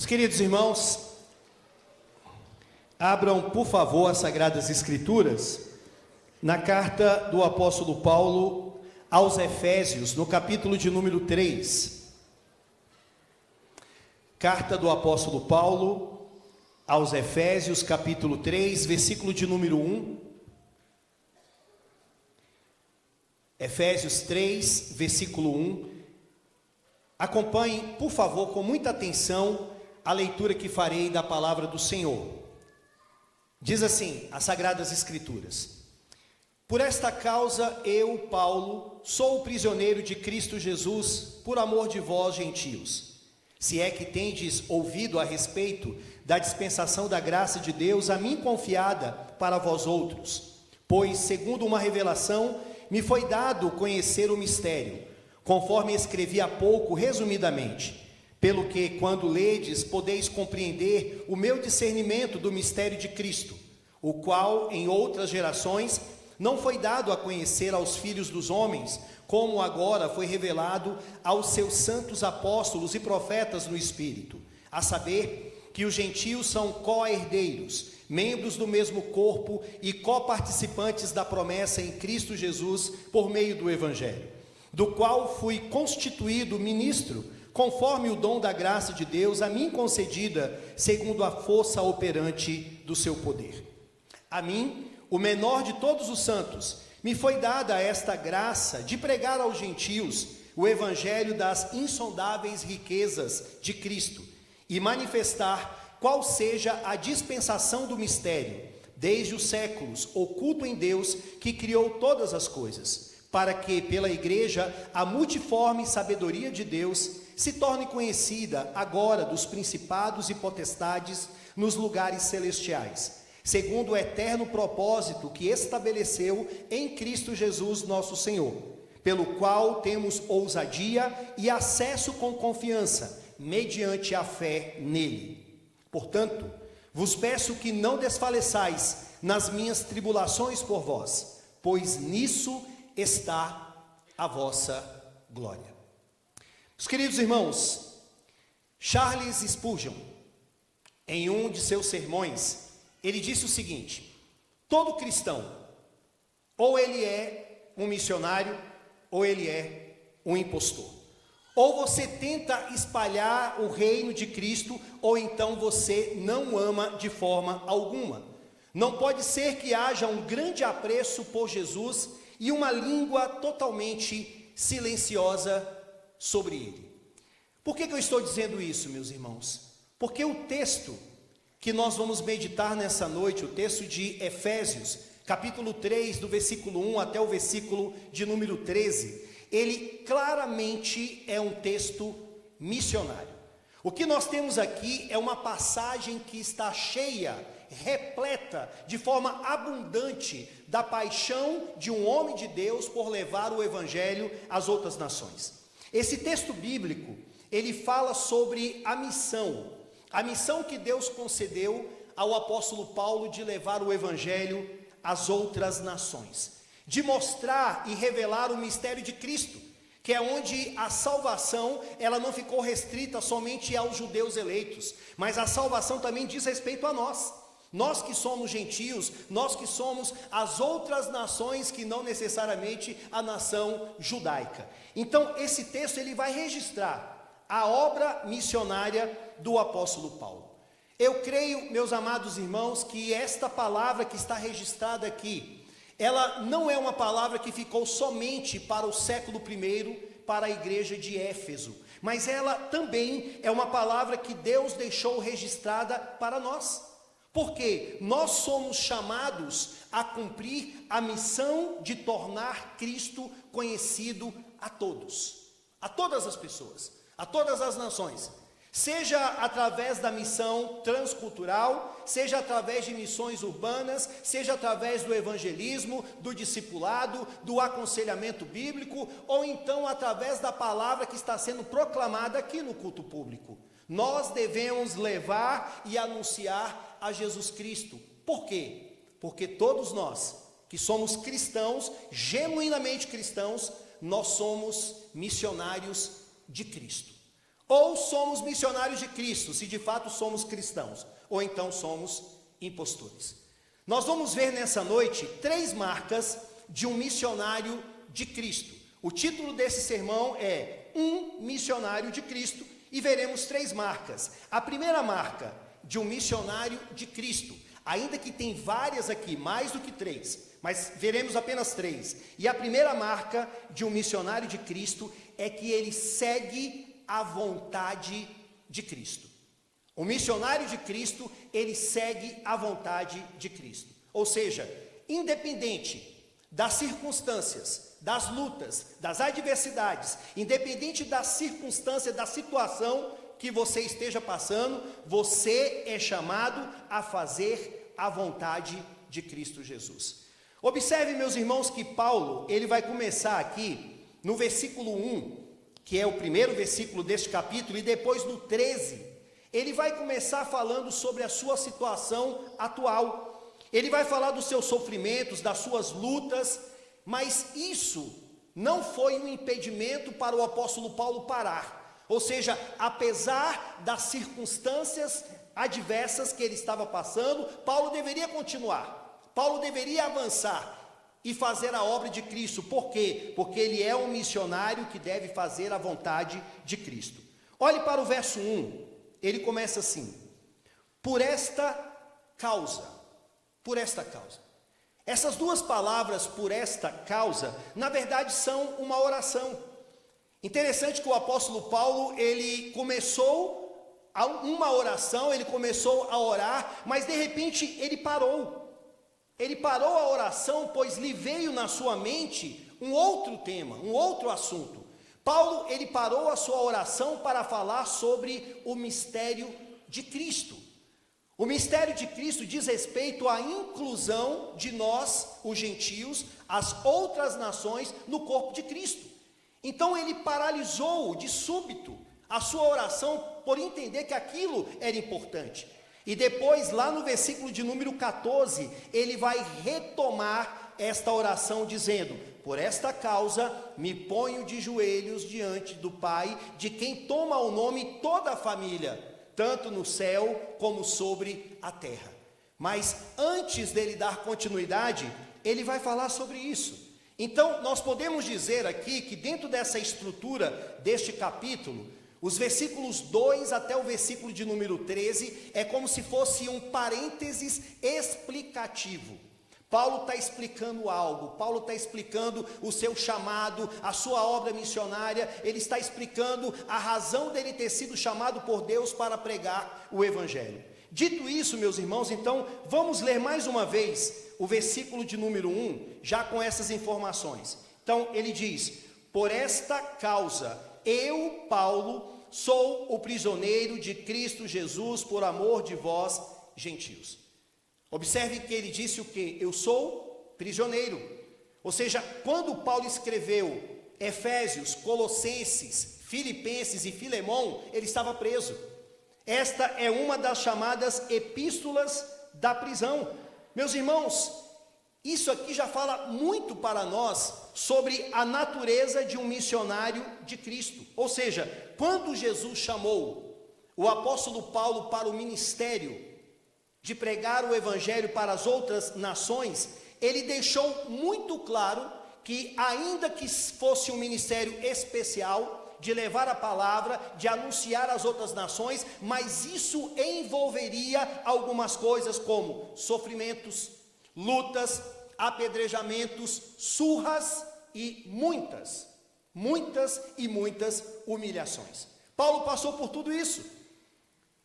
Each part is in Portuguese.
Meus queridos irmãos, abram, por favor, as Sagradas Escrituras na carta do apóstolo Paulo aos Efésios, no capítulo de número 3. Carta do apóstolo Paulo aos Efésios, capítulo 3, versículo de número 1. Efésios 3, versículo 1. Acompanhem, por favor, com muita atenção, a leitura que farei da palavra do Senhor. Diz assim, as Sagradas Escrituras: Por esta causa eu, Paulo, sou o prisioneiro de Cristo Jesus, por amor de vós, gentios. Se é que tendes ouvido a respeito da dispensação da graça de Deus a mim confiada para vós outros. Pois, segundo uma revelação, me foi dado conhecer o mistério, conforme escrevi há pouco, resumidamente, pelo que, quando ledes, podeis compreender o meu discernimento do mistério de Cristo, o qual, em outras gerações, não foi dado a conhecer aos filhos dos homens, como agora foi revelado aos seus santos apóstolos e profetas no Espírito, a saber, que os gentios são co-herdeiros, membros do mesmo corpo e coparticipantes da promessa em Cristo Jesus, por meio do Evangelho, do qual fui constituído ministro, conforme o dom da graça de Deus a mim concedida, segundo a força operante do seu poder. A mim, o menor de todos os santos, me foi dada esta graça de pregar aos gentios o evangelho das insondáveis riquezas de Cristo e manifestar qual seja a dispensação do mistério, desde os séculos, oculto em Deus, que criou todas as coisas, para que, pela igreja, a multiforme sabedoria de Deus se torne conhecida agora dos principados e potestades nos lugares celestiais, segundo o eterno propósito que estabeleceu em Cristo Jesus nosso Senhor, pelo qual temos ousadia e acesso com confiança, mediante a fé nele. Portanto, vos peço que não desfaleçais nas minhas tribulações por vós, pois nisso está a vossa glória. Meus queridos irmãos, Charles Spurgeon, em um de seus sermões, ele disse o seguinte: todo cristão, ou ele é um missionário, ou ele é um impostor. Ou você tenta espalhar o reino de Cristo, ou então você não ama de forma alguma. Não pode ser que haja um grande apreço por Jesus e uma língua totalmente silenciosa sobre ele. Por que eu estou dizendo isso, meus irmãos? Porque o texto que nós vamos meditar nessa noite, o texto de Efésios, capítulo 3, do versículo 1 até o versículo de número 13, ele claramente é um texto missionário. O que nós temos aqui é uma passagem que está cheia, repleta, de forma abundante, da paixão de um homem de Deus por levar o evangelho às outras nações. Esse texto bíblico, ele fala sobre a missão que Deus concedeu ao apóstolo Paulo de levar o evangelho às outras nações, de mostrar e revelar o mistério de Cristo, que é onde a salvação, ela não ficou restrita somente aos judeus eleitos, mas a salvação também diz respeito a nós que somos gentios, nós que somos as outras nações que não necessariamente a nação judaica. Então esse texto ele vai registrar a obra missionária do apóstolo Paulo. Eu creio, meus amados irmãos, que esta palavra que está registrada aqui, ela não é uma palavra que ficou somente para o século I, para a igreja de Éfeso, mas ela também é uma palavra que Deus deixou registrada para nós, porque nós somos chamados a cumprir a missão de tornar Cristo conhecido a todos, a todas as pessoas, a todas as nações, seja através da missão transcultural, seja através de missões urbanas, seja através do evangelismo, do discipulado, do aconselhamento bíblico, ou então através da palavra que está sendo proclamada aqui no culto público. Nós devemos levar e anunciar a Jesus Cristo. Por quê? Porque todos nós que somos cristãos, genuinamente cristãos, nós somos missionários de Cristo. ou somos missionários de Cristo, se de fato somos cristãos, ou então somos impostores. Nós vamos ver nessa noite 3 marcas de um missionário de Cristo. O título desse sermão é Um Missionário de Cristo, e veremos 3 marcas. A primeira marca de um missionário de Cristo, ainda que tem várias aqui, mais do que 3, mas veremos apenas 3. E a primeira marca de um missionário de Cristo é que ele segue a vontade de Cristo. O missionário de Cristo, ele segue a vontade de Cristo. Ou seja, independente das circunstâncias, das lutas, das adversidades, independente da circunstância, da situação que você esteja passando, você é chamado a fazer a vontade de Cristo Jesus. Observe, meus irmãos, que Paulo, ele vai começar aqui no versículo 1, que é o primeiro versículo deste capítulo, e depois no 13, ele vai começar falando sobre a sua situação atual. Ele vai falar dos seus sofrimentos, das suas lutas, mas isso não foi um impedimento para o apóstolo Paulo parar. Ou seja, apesar das circunstâncias adversas que ele estava passando, Paulo deveria continuar, Paulo deveria avançar e fazer a obra de Cristo. Por quê? Porque ele é um missionário que deve fazer a vontade de Cristo. Olhe para o verso 1, ele começa assim: por esta causa, por esta causa. Essas 2 palavras, por esta causa, na verdade são uma oração. Interessante que o apóstolo Paulo, ele começou uma oração, ele começou a orar, mas de repente ele parou. Ele parou a oração, pois lhe veio na sua mente um outro tema, um outro assunto. Paulo, ele parou a sua oração para falar sobre o mistério de Cristo. O mistério de Cristo diz respeito à inclusão de nós, os gentios, as outras nações, no corpo de Cristo. Então ele paralisou de súbito a sua oração por entender que aquilo era importante. E depois, lá no versículo de número 14, ele vai retomar esta oração dizendo: por esta causa me ponho de joelhos diante do Pai, de quem toma o nome toda a família, tanto no céu como sobre a terra. Mas antes dele dar continuidade, ele vai falar sobre isso. Então, nós podemos dizer aqui que dentro dessa estrutura deste capítulo, os versículos 2 até o versículo de número 13, é como se fosse um parênteses explicativo. Paulo está explicando algo, Paulo está explicando o seu chamado, a sua obra missionária, ele está explicando a razão dele ter sido chamado por Deus para pregar o Evangelho. Dito isso, meus irmãos, então, vamos ler mais uma vez o versículo de número 1, já com essas informações. Então, ele diz: por esta causa, eu, Paulo, sou o prisioneiro de Cristo Jesus, por amor de vós, gentios. Observe que ele disse o quê? Eu sou prisioneiro. Ou seja, quando Paulo escreveu Efésios, Colossenses, Filipenses e Filemão, ele estava preso. Esta é uma das chamadas epístolas da prisão. Meus irmãos, isso aqui já fala muito para nós sobre a natureza de um missionário de Cristo. Ou seja, quando Jesus chamou o apóstolo Paulo para o ministério de pregar o Evangelho para as outras nações, ele deixou muito claro que, ainda que fosse um ministério especial, de levar a palavra, de anunciar às outras nações, mas isso envolveria algumas coisas como sofrimentos, lutas, apedrejamentos, surras e muitas humilhações. Paulo passou por tudo isso.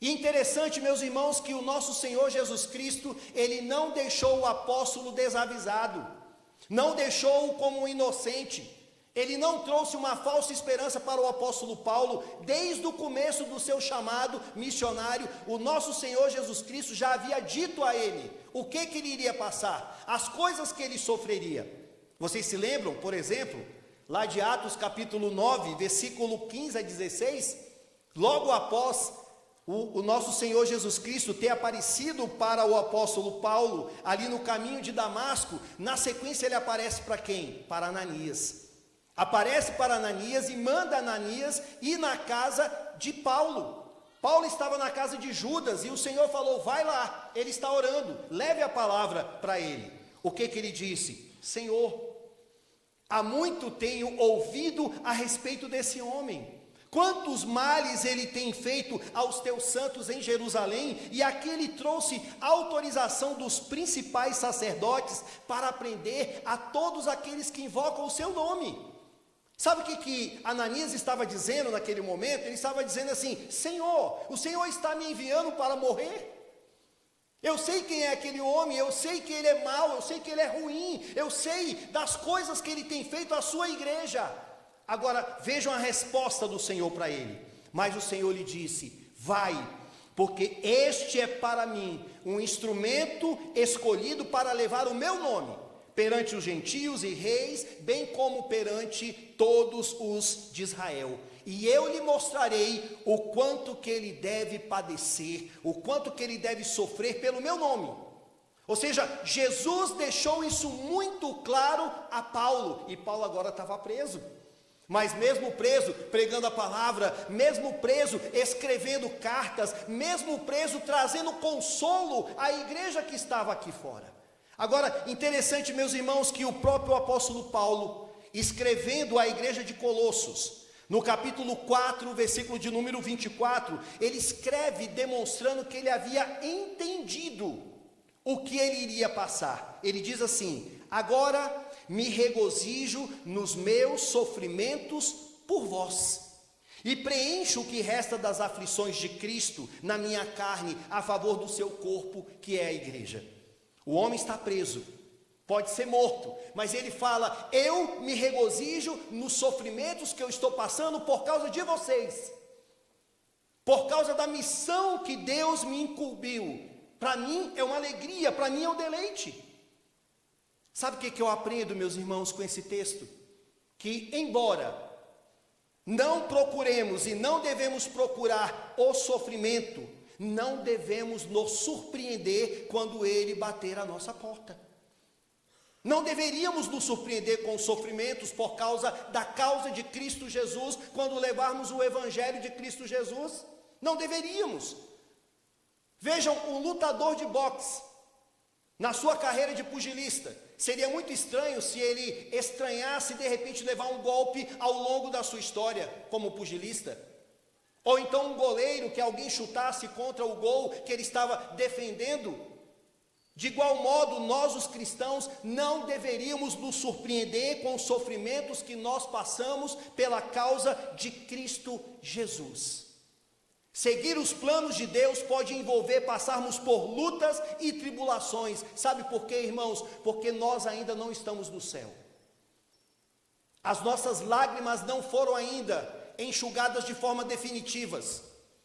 E interessante, meus irmãos, que o nosso Senhor Jesus Cristo, ele não deixou o apóstolo desavisado, não deixou-o como um inocente, ele não trouxe uma falsa esperança para o apóstolo Paulo. Desde o começo do seu chamado missionário, o nosso Senhor Jesus Cristo já havia dito a ele o que ele iria passar, as coisas que ele sofreria. Vocês se lembram, por exemplo, lá de Atos capítulo 9, versículo 15 a 16, logo após o nosso Senhor Jesus Cristo ter aparecido para o apóstolo Paulo, ali no caminho de Damasco, na sequência ele aparece para quem? Para Ananias. aparece para Ananias e manda Ananias ir na casa de Paulo. Paulo estava na casa de Judas e o Senhor falou: vai lá, ele está orando, leve a palavra para ele. O que ele disse? Senhor, há muito tenho ouvido a respeito desse homem. Quantos males ele tem feito aos teus santos em Jerusalém, e aqui ele trouxe autorização dos principais sacerdotes para prender a todos aqueles que invocam o seu nome. Sabe o que Ananias estava dizendo naquele momento? Ele estava dizendo assim: Senhor, o Senhor está me enviando para morrer? Eu sei quem é aquele homem, eu sei que ele é mau, eu sei que ele é ruim, eu sei das coisas que ele tem feito à sua igreja. Agora, vejam a resposta do Senhor para ele. Mas o Senhor lhe disse: vai, porque este é para mim um instrumento escolhido para levar o meu nome perante os gentios e reis, bem como perante todos os de Israel. E eu lhe mostrarei o quanto que ele deve padecer, o quanto que ele deve sofrer pelo meu nome. Ou seja, Jesus deixou isso muito claro a Paulo, e Paulo agora estava preso. Mas mesmo preso, pregando a palavra, mesmo preso, escrevendo cartas, mesmo preso, trazendo consolo à igreja que estava aqui fora. Agora, interessante, meus irmãos, que o próprio apóstolo Paulo, escrevendo à igreja de Colossos, no capítulo 4, versículo de número 24, ele escreve demonstrando que ele havia entendido o que ele iria passar. Ele diz assim: agora me regozijo nos meus sofrimentos por vós, e preencho o que resta das aflições de Cristo na minha carne, a favor do seu corpo, que é a igreja. O homem está preso, pode ser morto, mas ele fala: eu me regozijo nos sofrimentos que eu estou passando por causa de vocês, por causa da missão que Deus me incumbiu. Para mim é uma alegria, para mim é um deleite. Sabe o que eu aprendo, meus irmãos, com esse texto? Que embora não procuremos e não devemos procurar o sofrimento, não devemos nos surpreender quando ele bater a nossa porta. Não deveríamos nos surpreender com os sofrimentos por causa da causa de Cristo Jesus, quando levarmos o evangelho de Cristo Jesus. Não deveríamos. Vejam, um lutador de boxe, na sua carreira de pugilista, seria muito estranho se ele estranhasse de repente levar um golpe ao longo da sua história como pugilista. Ou então um goleiro, que alguém chutasse contra o gol que ele estava defendendo. De igual modo, nós os cristãos não deveríamos nos surpreender com os sofrimentos que nós passamos pela causa de Cristo Jesus. Seguir os planos de Deus pode envolver passarmos por lutas e tribulações. Sabe por quê, irmãos? Porque nós ainda não estamos no céu. As nossas lágrimas não foram ainda enxugadas de forma definitivas.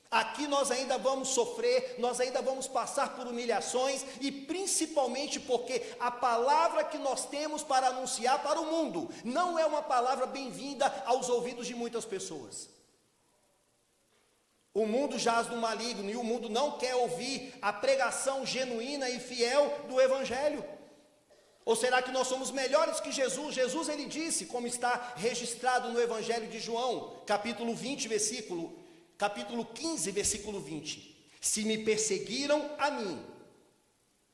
Aqui nós ainda vamos sofrer, nós ainda vamos passar por humilhações, e principalmente porque a palavra que nós temos para anunciar para o mundo não é uma palavra bem-vinda aos ouvidos de muitas pessoas. O mundo jaz no maligno e o mundo não quer ouvir a pregação genuína e fiel do evangelho. Ou será que nós somos melhores que Jesus? Jesus, ele disse, como está registrado no evangelho de João, capítulo 15, versículo 20. Se me perseguiram a mim,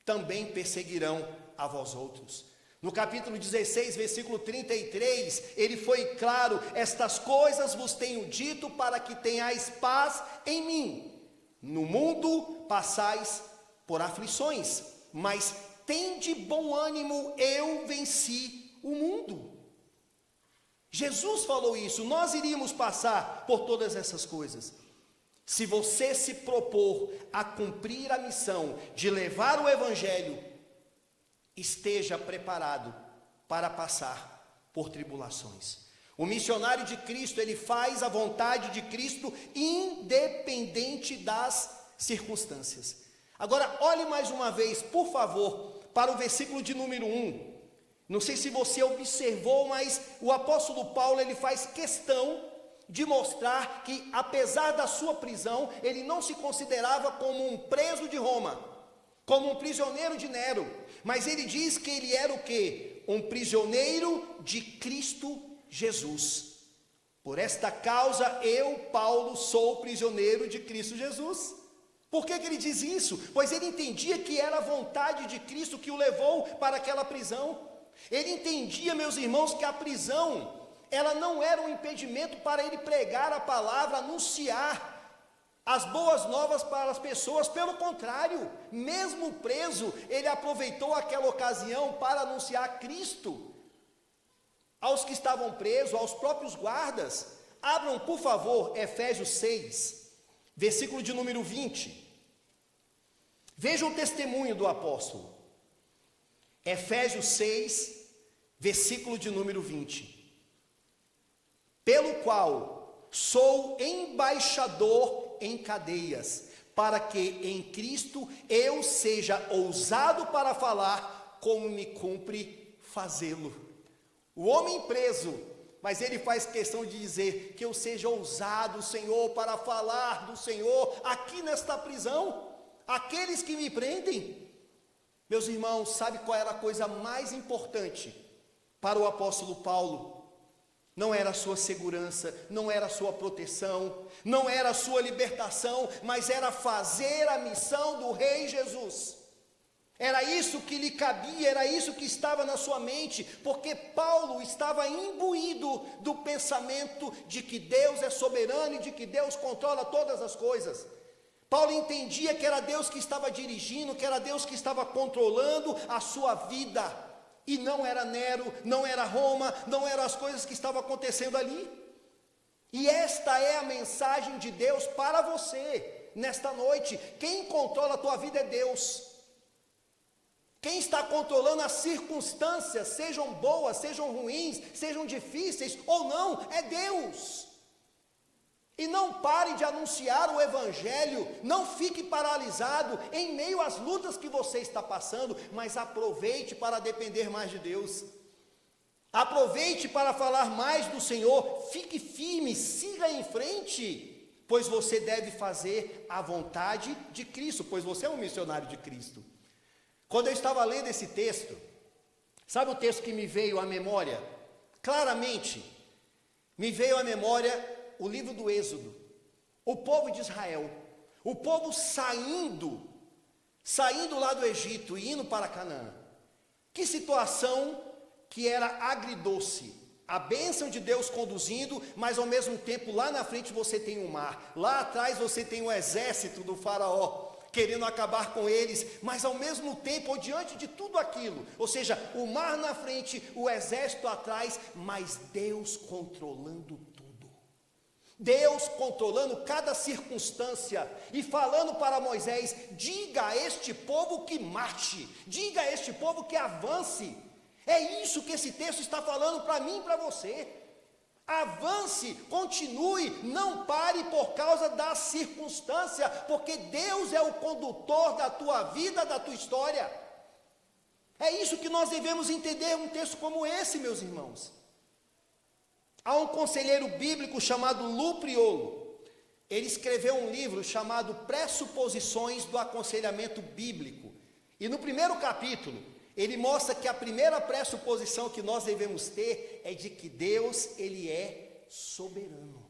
também perseguirão a vós outros. No capítulo 16, versículo 33, ele foi claro: estas coisas vos tenho dito para que tenhais paz em mim. No mundo passais por aflições, mas tende bom ânimo, eu venci o mundo. Jesus falou isso, nós iríamos passar por todas essas coisas. Se você se propor a cumprir a missão de levar o evangelho, esteja preparado para passar por tribulações. O missionário de Cristo, ele faz a vontade de Cristo independente das circunstâncias. Agora, olhe mais uma vez, por favor, para o versículo de número 1. Não sei se você observou, mas o apóstolo Paulo, ele faz questão de mostrar que, apesar da sua prisão, ele não se considerava como um preso de Roma, como um prisioneiro de Nero, mas ele diz que ele era o quê? Um prisioneiro de Cristo Jesus. Por esta causa eu, Paulo, sou prisioneiro de Cristo Jesus. Por que ele diz isso? Pois ele entendia que era a vontade de Cristo que o levou para aquela prisão. Ele entendia, meus irmãos, que a prisão, ela não era um impedimento para ele pregar a palavra, anunciar as boas novas para as pessoas. Pelo contrário, mesmo preso, ele aproveitou aquela ocasião para anunciar Cristo aos que estavam presos, aos próprios guardas. Abram, por favor, Efésios 6, versículo de número 20. Vejam o testemunho do apóstolo. Efésios 6, versículo de número 20. Pelo qual sou embaixador em cadeias, para que em Cristo eu seja ousado para falar como me cumpre fazê-lo. O homem preso, mas ele faz questão de dizer que eu seja ousado, Senhor, para falar do Senhor aqui nesta prisão. Aqueles que me prendem, meus irmãos, sabe qual era a coisa mais importante para o apóstolo Paulo? Não era a sua segurança, não era a sua proteção, não era a sua libertação, mas era fazer a missão do Rei Jesus. Era isso que lhe cabia, era isso que estava na sua mente, porque Paulo estava imbuído do pensamento de que Deus é soberano e de que Deus controla todas as coisas. Paulo entendia que era Deus que estava dirigindo, que era Deus que estava controlando a sua vida, e não era Nero, não era Roma, não eram as coisas que estavam acontecendo ali. E esta é a mensagem de Deus para você, nesta noite. Quem controla a tua vida é Deus. Quem está controlando as circunstâncias, sejam boas, sejam ruins, sejam difíceis ou não, é Deus. E não pare de anunciar o Evangelho, não fique paralisado em meio às lutas que você está passando, mas aproveite para depender mais de Deus. Aproveite para falar mais do Senhor, fique firme, siga em frente, pois você deve fazer a vontade de Cristo, pois você é um missionário de Cristo. Quando eu estava lendo esse texto, sabe o texto que me veio à memória? Claramente, me veio à memória o livro do Êxodo, o povo de Israel, o povo saindo lá do Egito e indo para Canaã. Que situação que era agridoce, a bênção de Deus conduzindo, mas ao mesmo tempo lá na frente você tem o mar, lá atrás você tem o exército do faraó, querendo acabar com eles, mas ao mesmo tempo, ou diante de tudo aquilo, ou seja, o mar na frente, o exército atrás, mas Deus controlando tudo. Deus controlando cada circunstância e falando para Moisés: diga a este povo que marche, diga a este povo que avance. É isso que esse texto está falando para mim e para você. Avance, continue, não pare por causa da circunstância, porque Deus é o condutor da tua vida, da tua história. É isso que nós devemos entender um texto como esse, meus irmãos. Há um conselheiro bíblico chamado Lu Priolo. Ele escreveu um livro chamado Pressuposições do Aconselhamento Bíblico. E no primeiro capítulo, ele mostra que a primeira pressuposição que nós devemos ter é de que Deus, ele é soberano.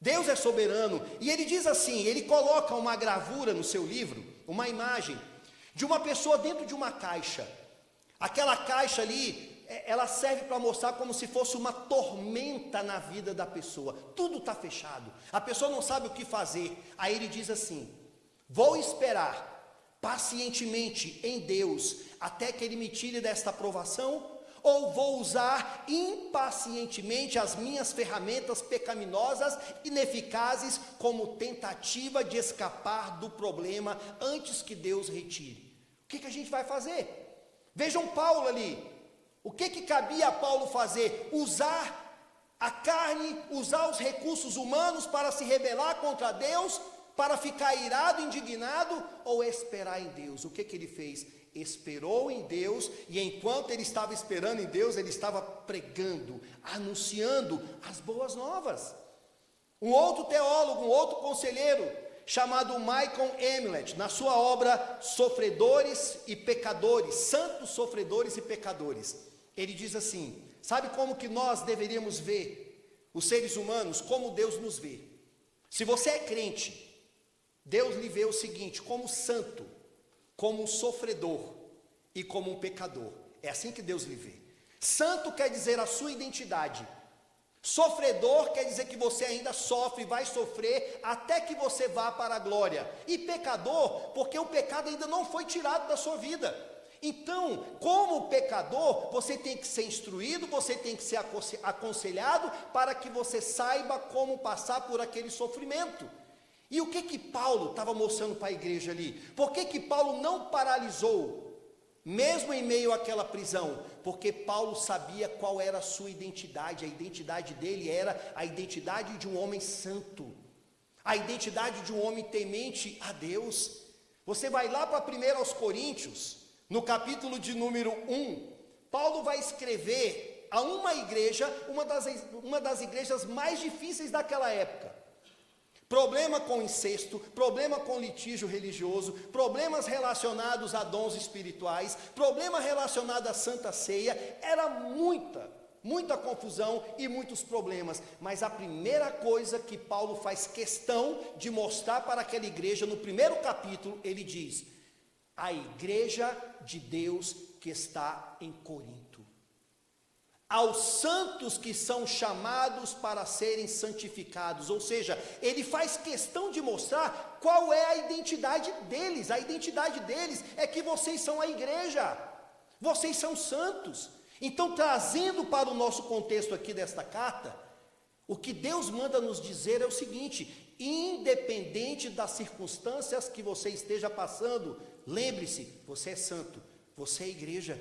Deus é soberano. E ele diz assim, ele coloca uma gravura no seu livro, uma imagem de uma pessoa dentro de uma caixa. Aquela caixa ali, ela serve para mostrar como se fosse uma tormenta na vida da pessoa. Tudo está fechado, a pessoa não sabe o que fazer. Aí ele diz assim: vou esperar pacientemente em Deus até que Ele me tire desta provação, ou vou usar impacientemente as minhas ferramentas pecaminosas, ineficazes, como tentativa de escapar do problema antes que Deus retire? O que a gente vai fazer? Vejam Paulo ali. O que cabia a Paulo fazer? Usar a carne, usar os recursos humanos para se rebelar contra Deus, para ficar irado, indignado, ou esperar em Deus? O que ele fez? Esperou em Deus, e enquanto ele estava esperando em Deus, ele estava pregando, anunciando as boas novas. Um outro teólogo, um outro conselheiro, chamado Michael Emlet, na sua obra Sofredores e Pecadores, Santos Sofredores e Pecadores, ele diz assim: Sabe como que nós deveríamos ver os seres humanos? Como Deus nos vê. Se você é crente, Deus lhe vê o seguinte: como santo, como um sofredor e como um pecador. É assim que Deus lhe vê. Santo quer dizer a sua identidade. Sofredor quer dizer que você ainda sofre, vai sofrer até que você vá para a glória. E pecador, porque o pecado ainda não foi tirado da sua vida. Então, como pecador, você tem que ser instruído, você tem que ser aconselhado para que você saiba como passar por aquele sofrimento. E o que Paulo estava mostrando para a igreja ali? Por que Paulo não paralisou, mesmo em meio àquela prisão? Porque Paulo sabia qual era a sua identidade. A identidade dele era a identidade de um homem santo, a identidade de um homem temente a Deus. Você vai lá para 1 Coríntios, no capítulo de número 1, Paulo vai escrever a uma igreja, uma das igrejas mais difíceis daquela época. Problema com incesto, problema com litígio religioso, problemas relacionados a dons espirituais, problema relacionado à Santa Ceia, era muita confusão e muitos problemas. Mas a primeira coisa que Paulo faz questão de mostrar para aquela igreja, no primeiro capítulo, ele diz: a igreja de Deus que está em Corinto, aos santos que são chamados para serem santificados. Ou seja, ele faz questão de mostrar qual é a identidade deles. A identidade deles é que vocês são a igreja, vocês são santos. Então, trazendo para o nosso contexto aqui desta carta, o que Deus manda nos dizer é o seguinte: independente das circunstâncias que você esteja passando, lembre-se, você é santo, você é igreja.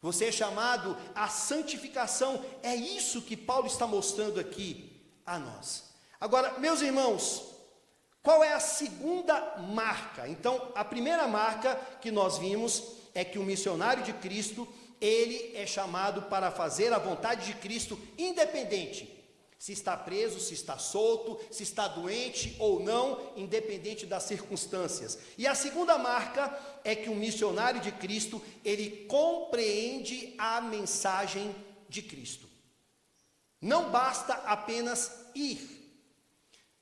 Você é chamado à santificação. É isso que Paulo está mostrando aqui a nós. Agora, meus irmãos, qual é a segunda marca? Então, a primeira marca que nós vimos é que o missionário de Cristo, ele é chamado para fazer a vontade de Cristo, independente se está preso, se está solto, se está doente ou não, independente das circunstâncias. E a segunda marca é que o missionário de Cristo, ele compreende a mensagem de Cristo. Não basta apenas ir,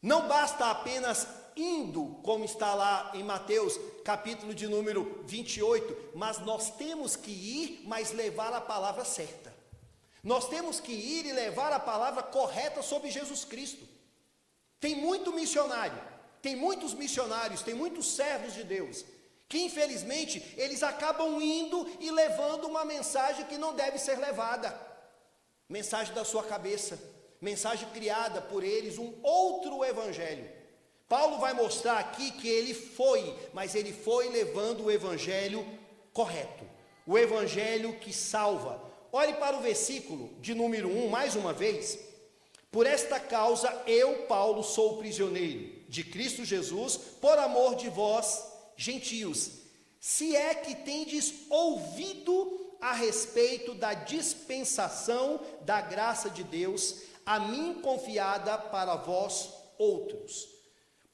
não basta apenas indo, como está lá em Mateus, capítulo de número 28, mas nós temos que ir, mas levar a palavra certa. Nós temos que ir e levar a palavra correta sobre Jesus Cristo. Tem muito missionário, tem muitos missionários, tem muitos servos de Deus, que infelizmente eles acabam indo e levando uma mensagem que não deve ser levada. Mensagem da sua cabeça, mensagem criada por eles, um outro evangelho. Paulo vai mostrar aqui que ele foi, mas ele foi levando o evangelho correto, o evangelho que salva. Olhe para o versículo de número 1, mais uma vez. Por esta causa, eu, Paulo, sou prisioneiro de Cristo Jesus, por amor de vós, gentios, se é que tendes ouvido a respeito da dispensação da graça de Deus, a mim confiada para vós outros.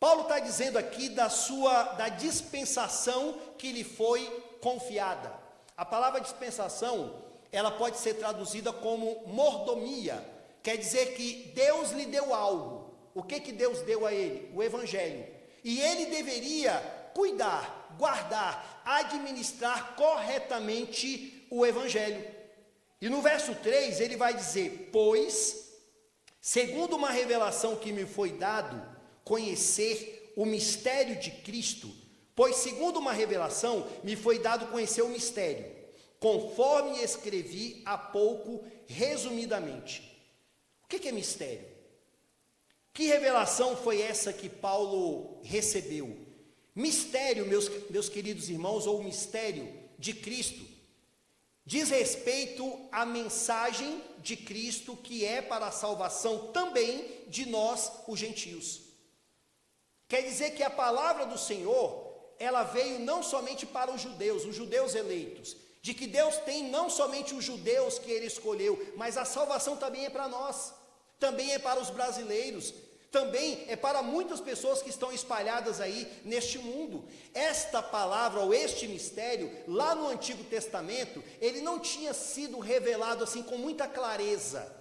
Paulo está dizendo aqui da dispensação que lhe foi confiada. A palavra dispensação, ela pode ser traduzida como mordomia, quer dizer que Deus lhe deu algo. O que Deus deu a ele? O evangelho. E ele deveria cuidar, guardar, administrar corretamente o evangelho. E no verso 3 ele vai dizer: pois, segundo uma revelação que me foi dado, conhecer o mistério de Cristo, pois segundo uma revelação me foi dado conhecer o mistério, conforme escrevi há pouco, resumidamente. O que é mistério? Que revelação foi essa que Paulo recebeu? Mistério, meus queridos irmãos, ou mistério de Cristo, diz respeito à mensagem de Cristo, que é para a salvação também de nós, os gentios. Quer dizer que a palavra do Senhor, ela veio não somente para os judeus eleitos, de que Deus tem não somente os judeus que Ele escolheu, mas a salvação também é para nós, também é para os brasileiros, também é para muitas pessoas que estão espalhadas aí neste mundo. Esta palavra ou este mistério, lá no Antigo Testamento, ele não tinha sido revelado assim com muita clareza,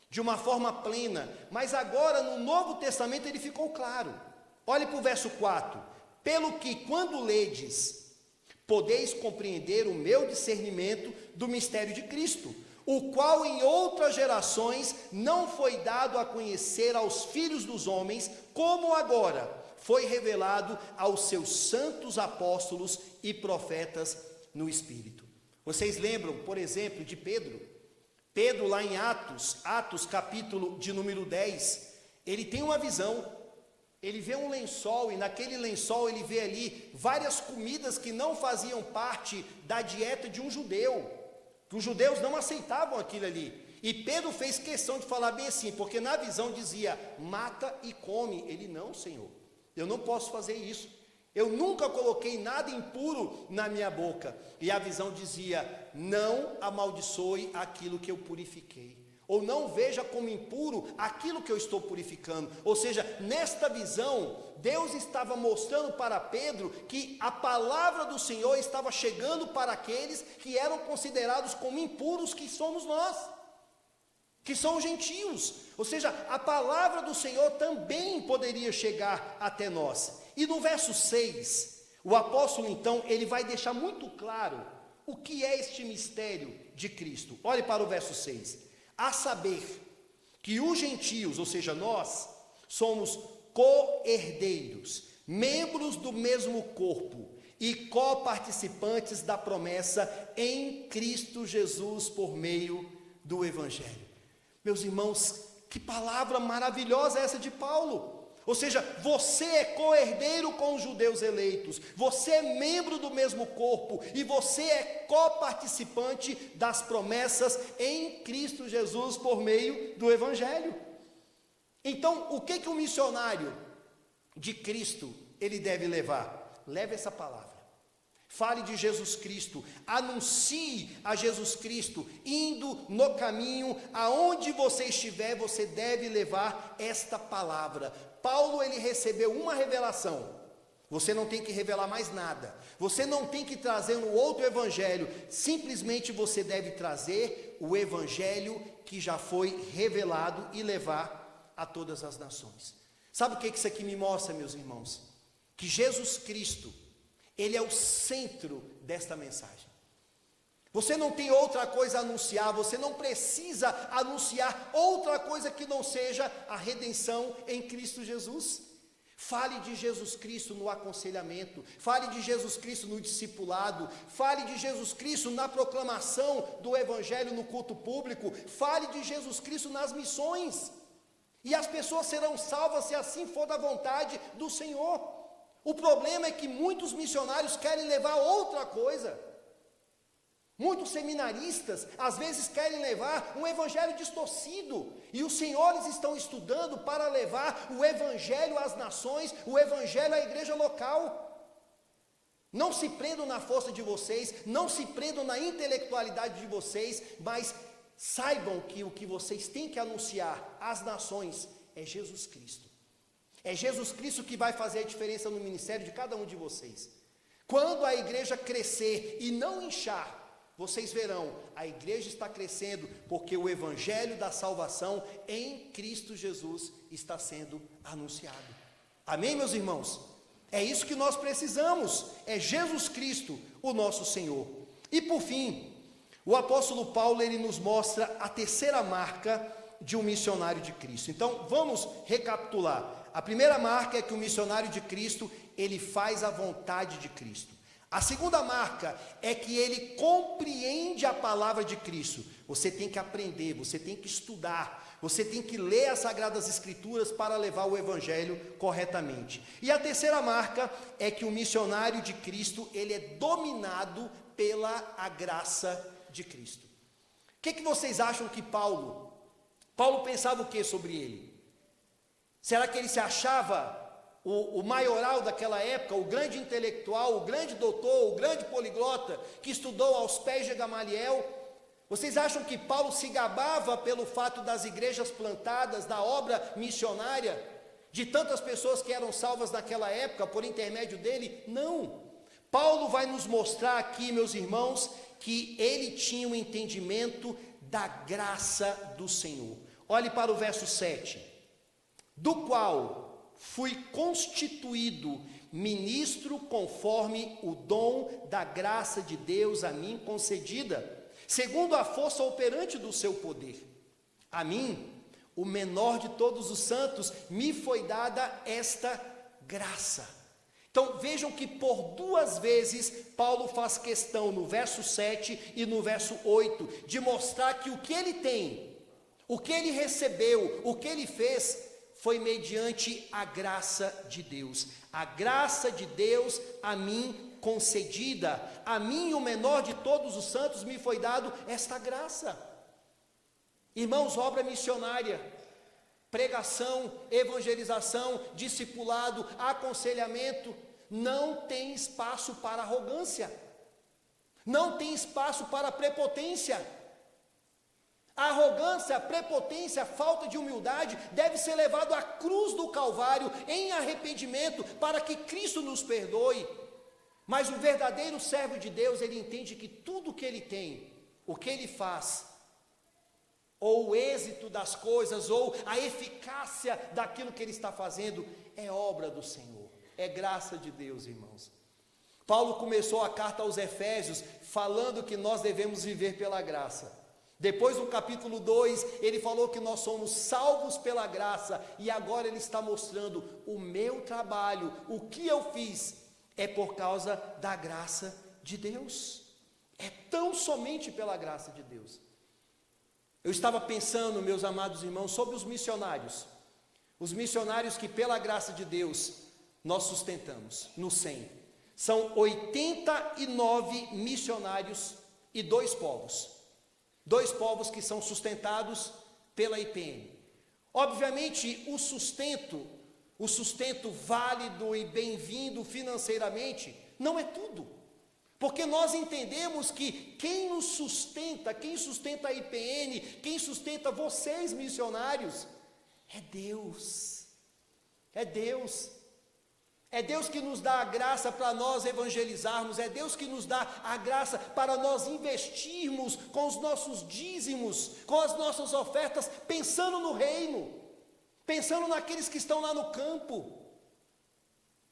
de uma forma plena, mas agora no Novo Testamento ele ficou claro. Olhe para o verso 4: pelo que quando ledes, podeis compreender o meu discernimento do mistério de Cristo, o qual em outras gerações não foi dado a conhecer aos filhos dos homens, como agora foi revelado aos seus santos apóstolos e profetas no Espírito. Vocês lembram, por exemplo, de Pedro? Pedro lá em Atos capítulo de número 10, ele tem uma visão. Ele vê um lençol e naquele lençol ele vê ali várias comidas que não faziam parte da dieta de um judeu, que os judeus não aceitavam aquilo ali. E Pedro fez questão de falar bem assim, porque na visão dizia, mata e come. Ele, não, Senhor, eu não posso fazer isso. Eu nunca coloquei nada impuro na minha boca. E a visão dizia, não amaldiçoe aquilo que eu purifiquei. Ou não veja como impuro aquilo que eu estou purificando. Ou seja, nesta visão, Deus estava mostrando para Pedro que a palavra do Senhor estava chegando para aqueles que eram considerados como impuros, que somos nós, que são os gentios. Ou seja, a palavra do Senhor também poderia chegar até nós. E no verso 6, o apóstolo então, ele vai deixar muito claro o que é este mistério de Cristo. Olhe para o verso 6. A saber, que os gentios, ou seja, nós, somos co-herdeiros, membros do mesmo corpo e co-participantes da promessa em Cristo Jesus por meio do Evangelho. Meus irmãos, que palavra maravilhosa é essa de Paulo! Ou seja, você é co-herdeiro com os judeus eleitos, você é membro do mesmo corpo e você é co-participante das promessas em Cristo Jesus por meio do Evangelho. Então, o que o missionário de Cristo ele deve levar? Leve essa palavra. Fale de Jesus Cristo, anuncie a Jesus Cristo, indo no caminho, aonde você estiver, você deve levar esta palavra. Paulo, ele recebeu uma revelação, você não tem que revelar mais nada, você não tem que trazer um outro evangelho, simplesmente você deve trazer o evangelho que já foi revelado e levar a todas as nações. Sabe o que isso aqui me mostra, meus irmãos? Que Jesus Cristo, ele é o centro desta mensagem. Você não tem outra coisa a anunciar, você não precisa anunciar outra coisa que não seja a redenção em Cristo Jesus. Fale de Jesus Cristo no aconselhamento, fale de Jesus Cristo no discipulado, fale de Jesus Cristo na proclamação do Evangelho no culto público, fale de Jesus Cristo nas missões. E as pessoas serão salvas se assim for da vontade do Senhor. O problema é que muitos missionários querem levar outra coisa. Muitos seminaristas, às vezes, querem levar um evangelho distorcido, e os senhores estão estudando para levar o evangelho às nações, o evangelho à igreja local. Não se prendam na força de vocês, não se prendam na intelectualidade de vocês, mas saibam que o que vocês têm que anunciar às nações é Jesus Cristo. É Jesus Cristo que vai fazer a diferença no ministério de cada um de vocês. Quando a igreja crescer e não inchar, vocês verão, a igreja está crescendo porque o evangelho da salvação em Cristo Jesus está sendo anunciado. Amém, meus irmãos? É isso que nós precisamos, é Jesus Cristo, o nosso Senhor. E por fim, o apóstolo Paulo, ele nos mostra a terceira marca de um missionário de Cristo. Então, vamos recapitular. A primeira marca é que o missionário de Cristo, ele faz a vontade de Cristo. A segunda marca é que ele compreende a palavra de Cristo. Você tem que aprender, você tem que estudar, você tem que ler as Sagradas Escrituras para levar o Evangelho corretamente. E a terceira marca é que o missionário de Cristo, ele é dominado pela a graça de Cristo. O que vocês acham que Paulo pensava o que sobre ele? Será que ele se achava o maioral daquela época, o grande intelectual, o grande doutor, o grande poliglota, que estudou aos pés de Gamaliel? Vocês acham que Paulo se gabava pelo fato das igrejas plantadas, da obra missionária? de tantas pessoas que eram salvas naquela época por intermédio dele. Não. Paulo vai nos mostrar aqui, meus irmãos, que ele tinha um entendimento da graça do Senhor. Olhe para o verso 7. Do qual fui constituído ministro conforme o dom da graça de Deus a mim concedida, segundo a força operante do seu poder. A mim, o menor de todos os santos, me foi dada esta graça. Então vejam que por duas vezes Paulo faz questão no verso 7 e no verso 8 de mostrar que o que ele tem, o que ele recebeu, o que ele fez, foi mediante a graça de Deus. A graça de Deus a mim concedida, a mim, o menor de todos os santos, me foi dado esta graça. Irmãos, obra missionária, pregação, evangelização, discipulado, aconselhamento, não tem espaço para arrogância, não tem espaço para prepotência. A arrogância, a prepotência, a falta de humildade deve ser levado à cruz do Calvário em arrependimento para que Cristo nos perdoe. Mas o verdadeiro servo de Deus, ele entende que tudo o que ele tem, o que ele faz, ou o êxito das coisas, ou a eficácia daquilo que ele está fazendo, é obra do Senhor, é graça de Deus, irmãos. Paulo começou a carta aos Efésios falando que nós devemos viver pela graça. Depois no capítulo 2, ele falou que nós somos salvos pela graça, e agora ele está mostrando o meu trabalho, o que eu fiz, é por causa da graça de Deus, é tão somente pela graça de Deus. Eu estava pensando, meus amados irmãos, sobre os missionários que pela graça de Deus nós sustentamos no 100, são 89 missionários e 2 povos que são sustentados pela IPM. Obviamente o sustento válido e bem-vindo financeiramente não é tudo, porque nós entendemos que quem nos sustenta, quem sustenta a IPN, quem sustenta vocês missionários, é Deus. É Deus. É Deus que nos dá a graça para nós evangelizarmos, é Deus que nos dá a graça para nós investirmos com os nossos dízimos, com as nossas ofertas, pensando no reino, pensando naqueles que estão lá no campo.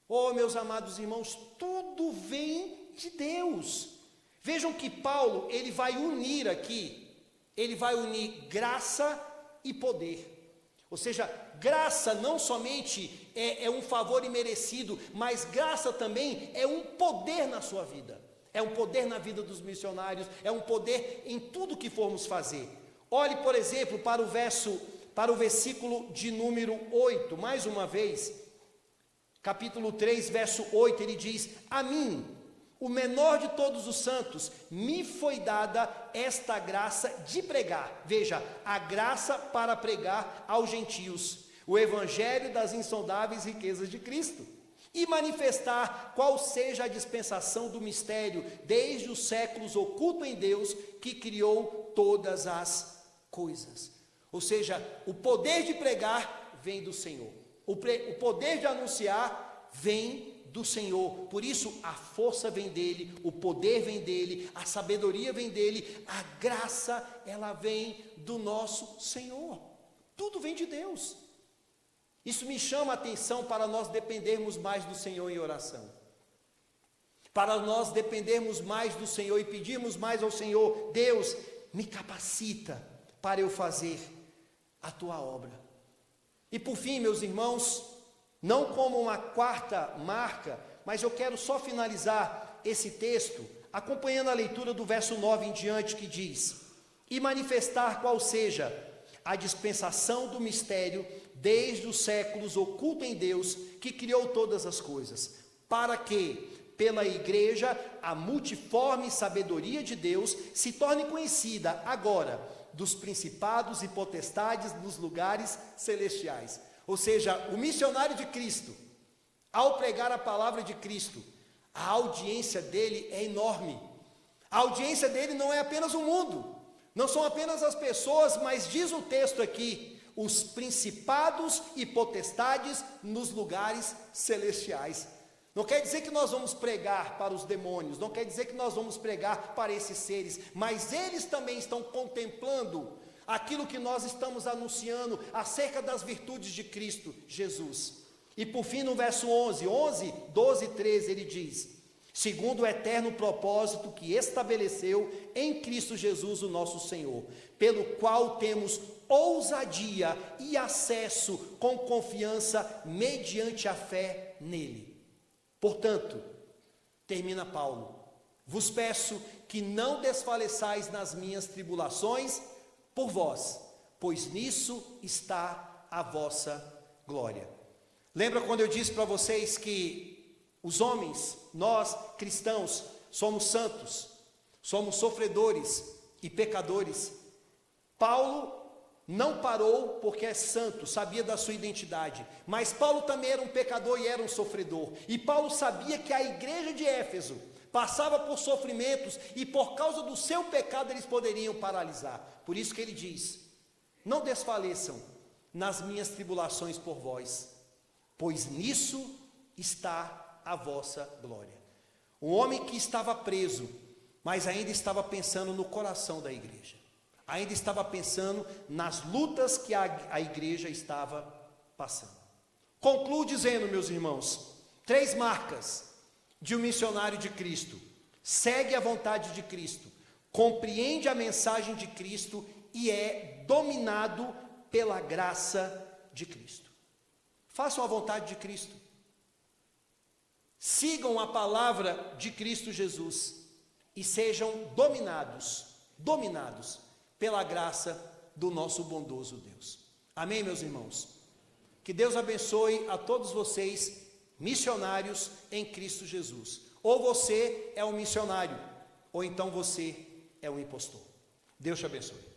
Oh, meus amados irmãos, tudo vem de Deus. Vejam que Paulo, ele vai unir aqui, ele vai unir graça e poder. Ou seja, graça não somente é um favor imerecido, mas graça também é um poder na sua vida, é um poder na vida dos missionários, é um poder em tudo que formos fazer. Olhe, por exemplo, para o versículo de número 8, mais uma vez, capítulo 3, verso 8, ele diz: a mim, o menor de todos os santos, me foi dada esta graça de pregar. Veja, a graça para pregar aos gentios o evangelho das insondáveis riquezas de Cristo, e manifestar qual seja a dispensação do mistério, desde os séculos oculto em Deus, que criou todas as coisas. Ou seja, o poder de pregar vem do Senhor, o poder de anunciar vem do Senhor. Por isso a força vem dele, o poder vem dele, a sabedoria vem dele, a graça, ela vem do nosso Senhor. Tudo vem de Deus. Isso me chama a atenção para nós dependermos mais do Senhor em oração, para nós dependermos mais do Senhor e pedirmos mais ao Senhor: Deus, me capacita para eu fazer a tua obra. E por fim, meus irmãos, não como uma quarta marca, mas eu quero só finalizar esse texto acompanhando a leitura do verso 9 em diante, que diz: e manifestar qual seja a dispensação do mistério desde os séculos oculto em Deus, que criou todas as coisas, para que pela igreja a multiforme sabedoria de Deus se torne conhecida agora dos principados e potestades nos lugares celestiais. Ou seja, o missionário de Cristo, ao pregar a palavra de Cristo, a audiência dele é enorme. A audiência dele não é apenas o mundo, não são apenas as pessoas, mas diz o texto aqui: os principados e potestades nos lugares celestiais. Não quer dizer que nós vamos pregar para os demônios, não quer dizer que nós vamos pregar para esses seres, mas eles também estão contemplando aquilo que nós estamos anunciando acerca das virtudes de Cristo Jesus. E por fim, no verso 11, 12 e 13, ele diz: segundo o eterno propósito que estabeleceu em Cristo Jesus o nosso Senhor, pelo qual temos ousadia e acesso com confiança mediante a fé nele. Portanto, termina Paulo, vos peço que não desfaleçais nas minhas tribulações por vós, pois nisso está a vossa glória. Lembra quando eu disse para vocês que os homens, nós cristãos, somos santos, somos sofredores e pecadores? Paulo não parou porque é santo, sabia da sua identidade, mas Paulo também era um pecador e era um sofredor, e Paulo sabia que a igreja de Éfeso passava por sofrimentos, e por causa do seu pecado eles poderiam paralisar. Por isso que ele diz: não desfaleçam nas minhas tribulações por vós, pois nisso está a vossa glória. Um homem que estava preso, mas ainda estava pensando no coração da igreja, ainda estava pensando nas lutas que a igreja estava passando. Concluo dizendo, meus irmãos, 3 marcas de um missionário de Cristo: segue a vontade de Cristo, compreende a mensagem de Cristo e é dominado pela graça de Cristo. Façam a vontade de Cristo, sigam a palavra de Cristo Jesus e sejam dominados pela graça do nosso bondoso Deus. Amém, meus irmãos? Que Deus abençoe a todos vocês, missionários em Cristo Jesus. Ou você é um missionário, ou então você é um impostor. Deus te abençoe.